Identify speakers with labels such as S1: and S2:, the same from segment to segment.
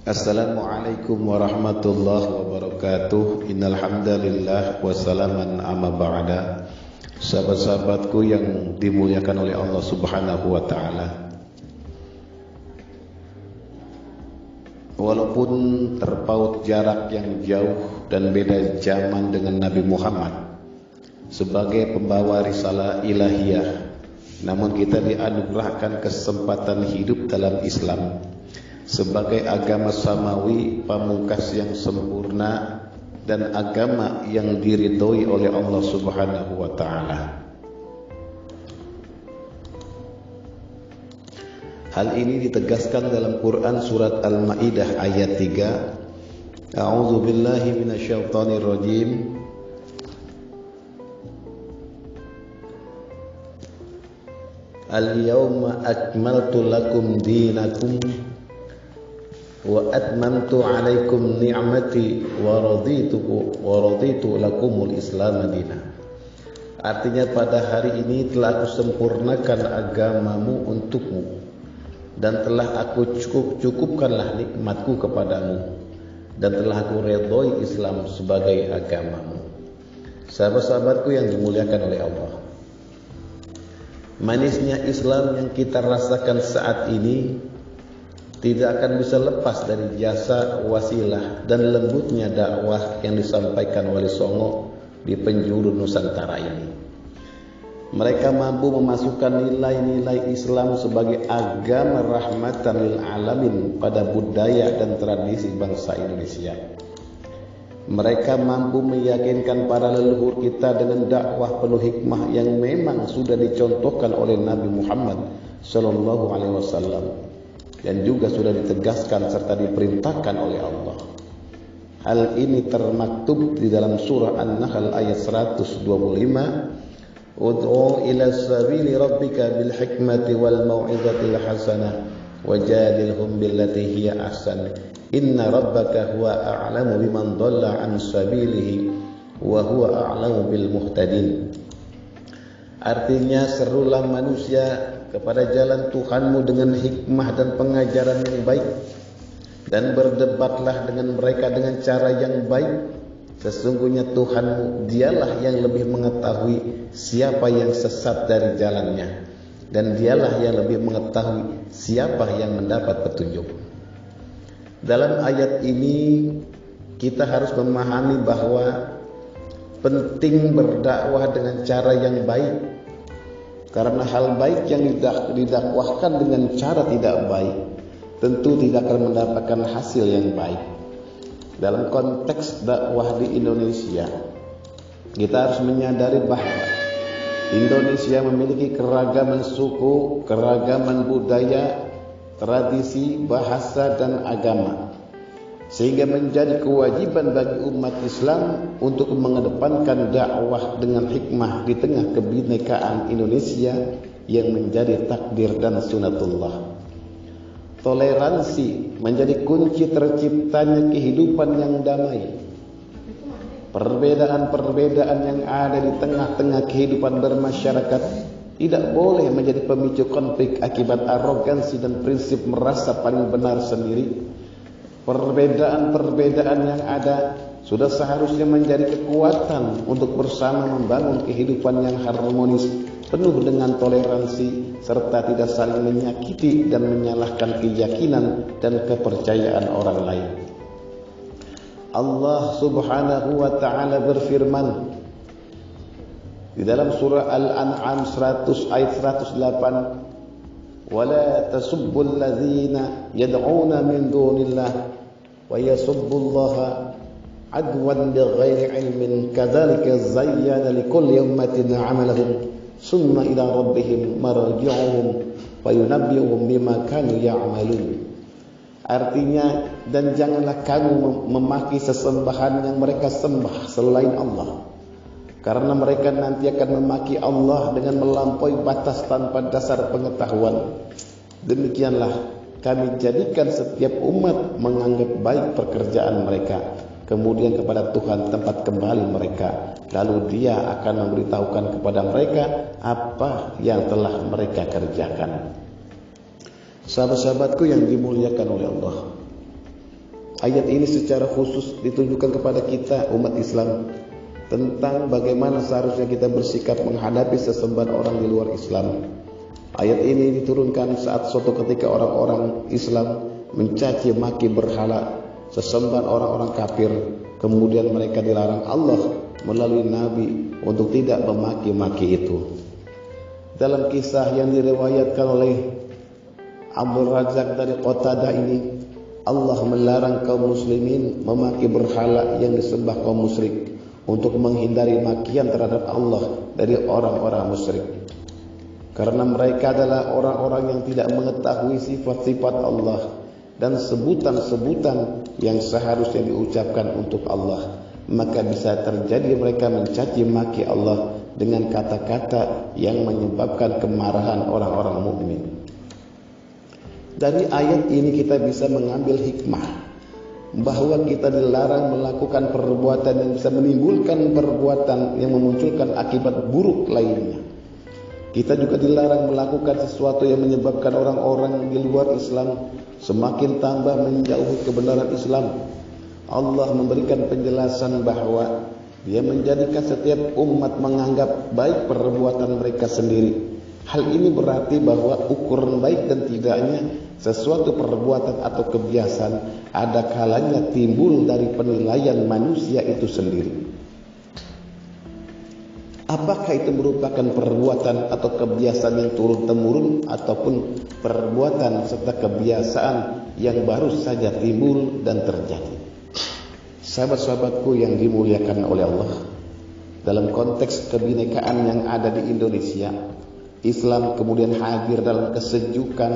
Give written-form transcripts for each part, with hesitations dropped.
S1: Assalamualaikum warahmatullahi wabarakatuh. Innal hamdalillah wassalaman amma ba'da. Sahabat-sahabatku yang dimuliakan oleh Allah Subhanahu wa taala. Walaupun terpaut jarak yang jauh dan beda zaman dengan Nabi Muhammad sebagai pembawa risalah ilahiyah, namun kita dianugerahkan kesempatan hidup dalam Islam sebagai agama samawi pamungkas yang sempurna dan agama yang diridhoi oleh Allah Subhanahu wa taala. Hal ini ditegaskan dalam Quran surat Al-Maidah ayat 3. A'udzu billahi minasyaitonir rajim. Al-yawma akmaltu lakum dinakum wa atmamtu 'alaikum ni'mati wa raditu lakumul Islam dinan. Artinya pada hari ini telah aku sempurnakan agamamu untukmu dan telah aku cukupkanlah nikmatku kepadamu dan telah aku redhoi Islam sebagai agamamu. Sahabat-sahabatku yang dimuliakan oleh Allah, manisnya Islam yang kita rasakan saat ini tidak akan bisa lepas dari jasa wasilah dan lembutnya dakwah yang disampaikan oleh Songo di penjuru Nusantara ini. Mereka mampu memasukkan nilai-nilai Islam sebagai agama rahmatan lil alamin pada budaya dan tradisi bangsa Indonesia. Mereka mampu meyakinkan para leluhur kita dengan dakwah penuh hikmah yang memang sudah dicontohkan oleh Nabi Muhammad sallallahu alaihi wasallam dan juga sudah ditegaskan serta diperintahkan oleh Allah. Hal ini termaktub di dalam surah An-Nahl ayat 125. Ud'u ila sabili rabbika bil hikmati wal mau'izatil hasanah wajadilhum billati hiya ahsan. Inna rabbaka huwa a'lamu biman dhalla an sabilihi wa huwa a'lamu bil muhtadin. Artinya, serulah manusia kepada jalan Tuhanmu dengan hikmah dan pengajaran yang baik, dan berdebatlah dengan mereka dengan cara yang baik. Sesungguhnya Tuhanmu dialah yang lebih mengetahui siapa yang sesat dari jalannya, dan dialah yang lebih mengetahui siapa yang mendapat petunjuk. Dalam ayat ini kita harus memahami bahwa penting berdakwah dengan cara yang baik, karena hal baik yang didakwahkan dengan cara tidak baik tentu tidak akan mendapatkan hasil yang baik. Dalam konteks dakwah di Indonesia, kita harus menyadari bahwa Indonesia memiliki keragaman suku, keragaman budaya, tradisi, bahasa, dan agama, sehingga menjadi kewajiban bagi umat Islam untuk mengedepankan dakwah dengan hikmah di tengah kebinekaan Indonesia yang menjadi takdir dan sunatullah. Toleransi menjadi kunci terciptanya kehidupan yang damai. Perbedaan-perbedaan yang ada di tengah-tengah kehidupan bermasyarakat tidak boleh menjadi pemicu konflik akibat arogansi dan prinsip merasa paling benar sendiri. Perbedaan-perbedaan yang ada sudah seharusnya menjadi kekuatan untuk bersama membangun kehidupan yang harmonis, penuh dengan toleransi, serta tidak saling menyakiti dan menyalahkan keyakinan dan kepercayaan orang lain. Allah Subhanahu wa ta'ala berfirman di dalam surah Al-An'am 100 ayat 108, وَلَا تَسُبُّوا الَّذِينَ يَدْعُونَ مِن دُونِ اللَّهِ وَيَسُبُّوا اللَّهَ عَدْوًا بِغَيْرِ عِلْمٍ كَذَلِكَ زَيَّنَ لِكُلِّ أُمَّةٍ عَمَلَهُمْ ثُمَّ إِلَى رَبِّهِمْ مَرْجِعُهُمْ فَيُنَبِّئُهُم بِمَا كَانُوا يَعْمَلُونَ. Artinya, dan janganlah kamu memaki sesembahan yang mereka sembah selain Allah, karena mereka nanti akan memaki Allah dengan melampaui batas tanpa dasar pengetahuan. Demikianlah kami jadikan setiap umat menganggap baik pekerjaan mereka, kemudian kepada Tuhan tempat kembali mereka, lalu Dia akan memberitahukan kepada mereka apa yang telah mereka kerjakan. Sahabat-sahabatku yang dimuliakan oleh Allah, Ayat ini secara khusus ditujukan kepada kita umat Islam tentang bagaimana seharusnya kita bersikap menghadapi sesembahan orang di luar Islam. Ayat ini diturunkan saat suatu ketika orang-orang Islam mencaci maki berhala, sesembahan orang-orang kafir. Kemudian mereka dilarang Allah melalui Nabi untuk tidak memaki-maki itu. Dalam kisah yang diriwayatkan oleh Abdul Razak dari Qatadah ini, Allah melarang kaum muslimin memaki berhala yang disembah kaum musyrik untuk menghindari makian terhadap Allah dari orang-orang musyrik. Karena mereka adalah orang-orang yang tidak mengetahui sifat-sifat Allah dan sebutan-sebutan yang seharusnya diucapkan untuk Allah, maka bisa terjadi mereka mencaci maki Allah dengan kata-kata yang menyebabkan kemarahan orang-orang mukmin. Dari ayat ini kita bisa mengambil hikmah bahwa kita dilarang melakukan perbuatan yang bisa menimbulkan perbuatan yang memunculkan akibat buruk lainnya. Kita juga dilarang melakukan sesuatu yang menyebabkan orang-orang di luar Islam semakin tambah menjauhi kebenaran Islam. Allah memberikan penjelasan bahwa Dia menjadikan setiap umat menganggap baik perbuatan mereka sendiri. Hal ini berarti bahwa ukuran baik dan tidaknya sesuatu perbuatan atau kebiasaan ada kalanya timbul dari penilaian manusia itu sendiri. Apakah itu merupakan perbuatan atau kebiasaan yang turun-temurun ataupun perbuatan serta kebiasaan yang baru saja timbul dan terjadi. Sahabat-sahabatku yang dimuliakan oleh Allah, dalam konteks kebinekaan yang ada di Indonesia, Islam kemudian hadir dalam kesejukan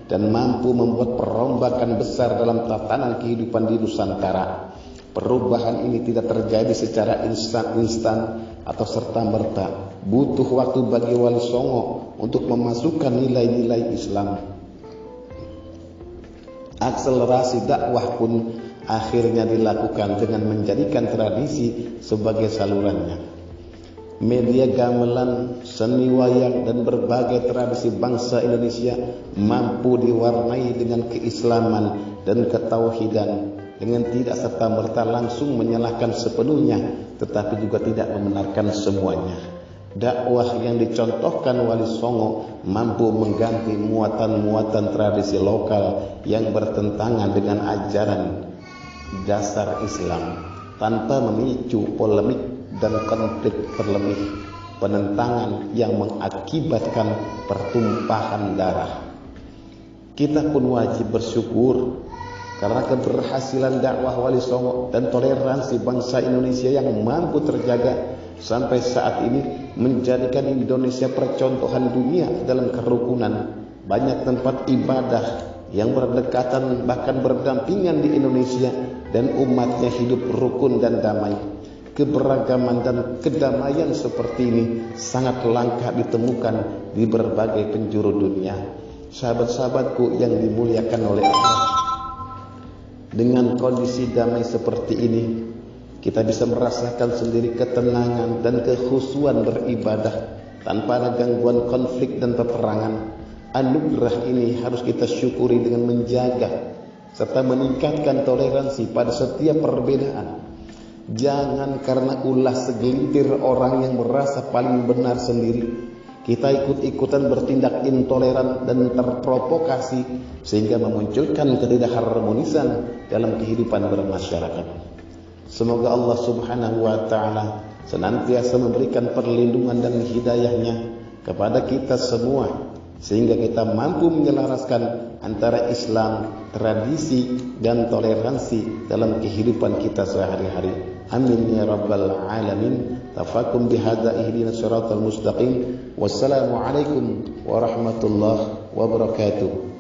S1: dan mampu membuat perombakan besar dalam tatanan kehidupan di Nusantara. Perubahan ini tidak terjadi secara instan atau serta-merta. Butuh waktu bagi Wali Songo untuk memasukkan nilai-nilai Islam. Akselerasi dakwah pun akhirnya dilakukan dengan menjadikan tradisi sebagai salurannya. Media gamelan, seni wayang dan berbagai tradisi bangsa Indonesia mampu diwarnai dengan keislaman dan ketauhidan, dengan tidak serta-merta langsung menyalahkan sepenuhnya, tetapi juga tidak membenarkan semuanya. Dakwah yang dicontohkan Wali Songo mampu mengganti muatan-muatan tradisi lokal yang bertentangan dengan ajaran dasar Islam tanpa memicu polemik dan konflik berlebih, penentangan yang mengakibatkan pertumpahan darah. Kita pun wajib bersyukur karena keberhasilan dakwah Wali Songo dan toleransi bangsa Indonesia yang mampu terjaga sampai saat ini menjadikan Indonesia percontohan dunia dalam kerukunan. Banyak tempat ibadah yang berdekatan bahkan berdampingan di Indonesia dan umatnya hidup rukun dan damai. Keberagaman dan kedamaian seperti ini sangat langka ditemukan di berbagai penjuru dunia. Sahabat-sahabatku yang dimuliakan oleh Allah, dengan kondisi damai seperti ini, kita bisa merasakan sendiri ketenangan dan kekhusyuan beribadah tanpa ada gangguan konflik dan peperangan. Anugerah ini harus kita syukuri dengan menjaga serta meningkatkan toleransi pada setiap perbedaan. Jangan karena ulah segelintir orang yang merasa paling benar sendiri, kita ikut-ikutan bertindak intoleran dan terprovokasi sehingga memunculkan ketidakharmonisan dalam kehidupan bermasyarakat. Semoga Allah Subhanahu wa taala senantiasa memberikan perlindungan dan hidayahnya kepada kita semua, sehingga kita mampu menyelaraskan antara Islam, tradisi dan toleransi dalam kehidupan kita sehari-hari. Amin ya rabbal alamin. Tafakum bihadza ihdinas siratal mustaqim. Wassalamu alaikum warahmatullahi wabarakatuh.